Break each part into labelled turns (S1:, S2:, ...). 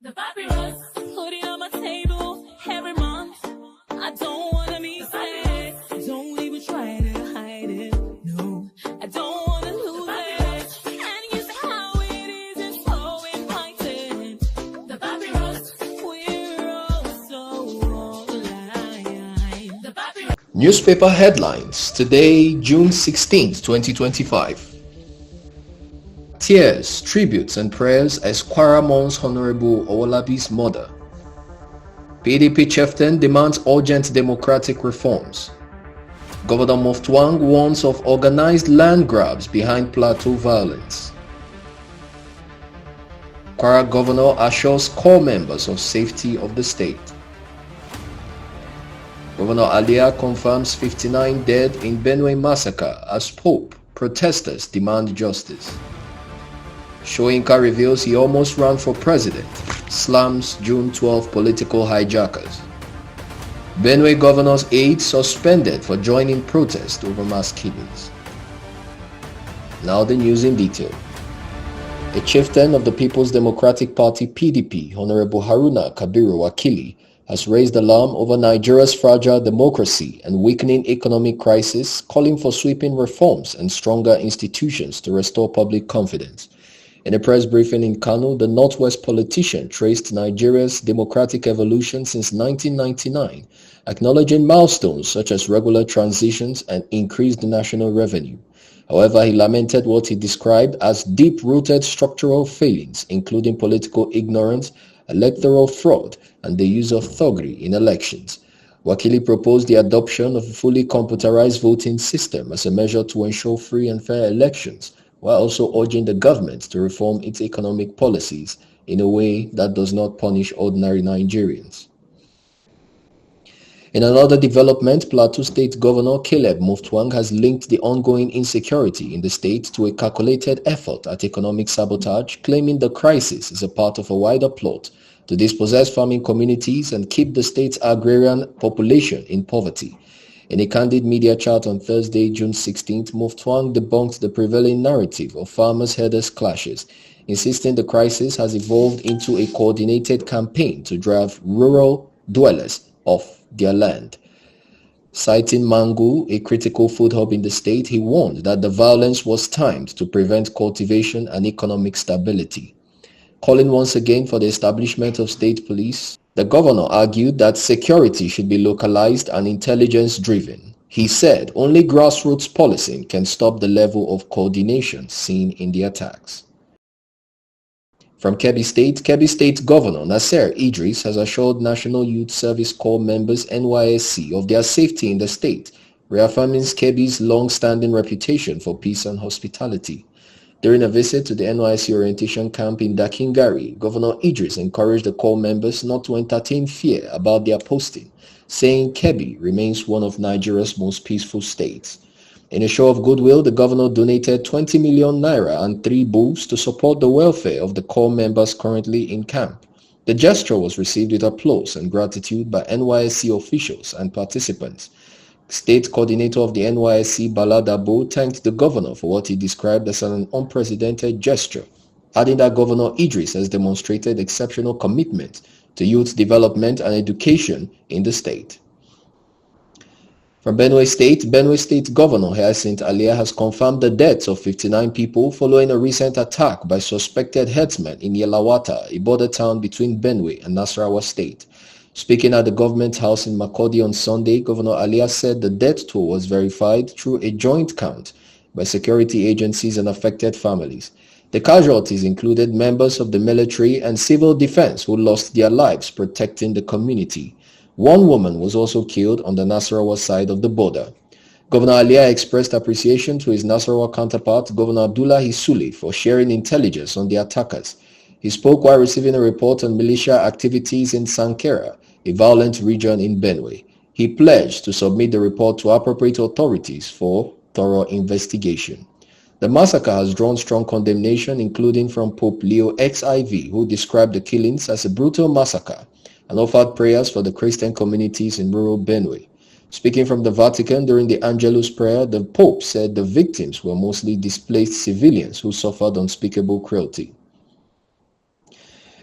S1: The papyrus, putting on my table every month. I don't wanna be sad. Don't even try to hide it. No, I don't wanna lose it. And you say how it is, it's so inviting. The papyrus, we're all so alive. The papyrus.
S2: Newspaper headlines today, June 16, 2025. Tears, tributes and prayers as Kwara mourns Honorable Owolabi'S mother. PDP chieftain demands urgent democratic reforms. Governor Moftwang warns of organized land grabs behind plateau violence. Kwara governor assures core members of safety of the state. Governor Alia confirms 59 dead in Benue massacre as Pope protesters demand justice. Soyinka reveals he almost ran for president, slams June 12 political hijackers. Benue governor's aide suspended for joining protest over mass killings. Now the news in detail. A chieftain of the People's Democratic Party PDP, Honorable Haruna Kabiru Wakili, has raised alarm over Nigeria's fragile democracy and weakening economic crisis, calling for sweeping reforms and stronger institutions to restore public confidence. In a press briefing in Kano, the Northwest politician traced Nigeria's democratic evolution since 1999, acknowledging milestones such as regular transitions and increased national revenue. However, he lamented what he described as deep-rooted structural failings, including political ignorance, electoral fraud, and the use of thuggery in elections. Wakili proposed the adoption of a fully computerized voting system as a measure to ensure free and fair elections, while also urging the government to reform its economic policies in a way that does not punish ordinary Nigerians. In another development, Plateau State Governor Caleb Moftwang has linked the ongoing insecurity in the state to a calculated effort at economic sabotage, claiming the crisis is a part of a wider plot to dispossess farming communities and keep the state's agrarian population in poverty. In a candid media chat on Thursday, June 16th, Moftwang debunked the prevailing narrative of farmers-herders clashes, insisting the crisis has evolved into a coordinated campaign to drive rural dwellers off their land. Citing Mangu, a critical food hub in the state, he warned that the violence was timed to prevent cultivation and economic stability. Calling once again for the establishment of state police, the governor argued that security should be localized and intelligence-driven. He said only grassroots policing can stop the level of coordination seen in the attacks. From Kebbi State Governor Nasser Idris has assured National Youth Service Corps members NYSC of their safety in the state, reaffirming Kebbi's long-standing reputation for peace and hospitality. During a visit to the NYSC orientation camp in Dakingari, Governor Idris encouraged the Corps members not to entertain fear about their posting, saying Kebbi remains one of Nigeria's most peaceful states. In a show of goodwill, the governor donated 20 million naira and 3 bulls to support the welfare of the Corps members currently in camp. The gesture was received with applause and gratitude by NYSC officials and participants. State coordinator of the NYSC, Bala Dabo, thanked the governor for what he described as an unprecedented gesture, adding that Governor Idris has demonstrated exceptional commitment to youth development and education in the state. From Benue State Governor Hyacinth Alia has confirmed the deaths of 59 people following a recent attack by suspected herdsmen in Yelawata, a border town between Benue and Nasarawa State. Speaking at the government house in Makurdi on Sunday, Governor Alia said the death toll was verified through a joint count by security agencies and affected families. The casualties included members of the military and civil defense who lost their lives protecting the community. One woman was also killed on the Nasarawa side of the border. Governor Alia expressed appreciation to his Nasarawa counterpart, Governor Abdullahi Sule, for sharing intelligence on the attackers. He spoke while receiving a report on militia activities in Sankera, a violent region in Benue. He pledged to submit the report to appropriate authorities for thorough investigation. The massacre has drawn strong condemnation, including from Pope Leo XIV, who described the killings as a brutal massacre and offered prayers for the Christian communities in rural Benue. Speaking from the Vatican during the Angelus prayer, the Pope said the victims were mostly displaced civilians who suffered unspeakable cruelty.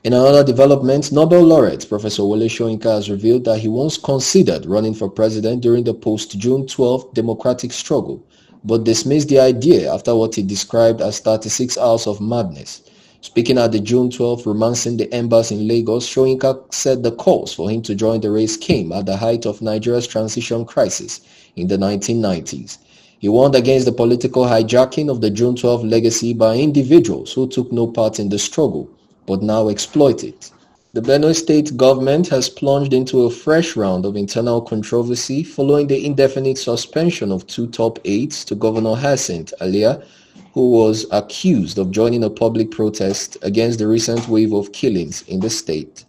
S2: In another development, Nobel laureate Professor Wole Soyinka has revealed that he once considered running for president during the post-June 12th democratic struggle, but dismissed the idea after what he described as 36 hours of madness. Speaking at the June 12th Romancing the Embers in Lagos, Soyinka said the calls for him to join the race came at the height of Nigeria's transition crisis in the 1990s. He warned against the political hijacking of the June 12 legacy by individuals who took no part in the struggle but now exploit it. The Benue State government has plunged into a fresh round of internal controversy following the indefinite suspension of two top aides to Governor Hyacinthe Alia, who was accused of joining a public protest against the recent wave of killings in the state.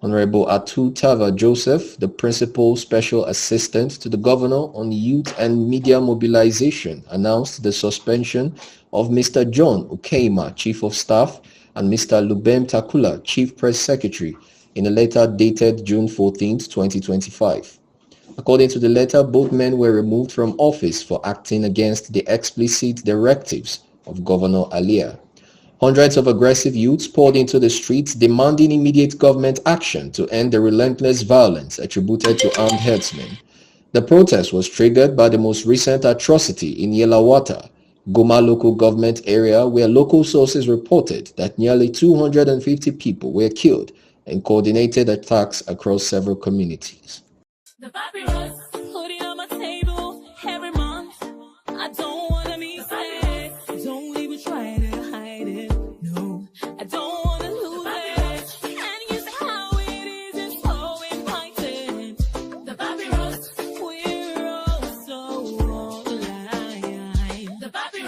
S2: Honorable Atu Tava Joseph, the Principal Special Assistant to the Governor on Youth and Media Mobilization, announced the suspension of Mr. John Ukeima, Chief of Staff, and Mr. Lubem Takula, Chief Press Secretary, in a letter dated June 14, 2025. According to the letter, both men were removed from office for acting against the explicit directives of Governor Alia. Hundreds of aggressive youths poured into the streets demanding immediate government action to end the relentless violence attributed to armed herdsmen. The protest was triggered by the most recent atrocity in Yelawata, Goma local government area, where local sources reported that nearly 250 people were killed in coordinated attacks across several communities.
S1: The papyrus.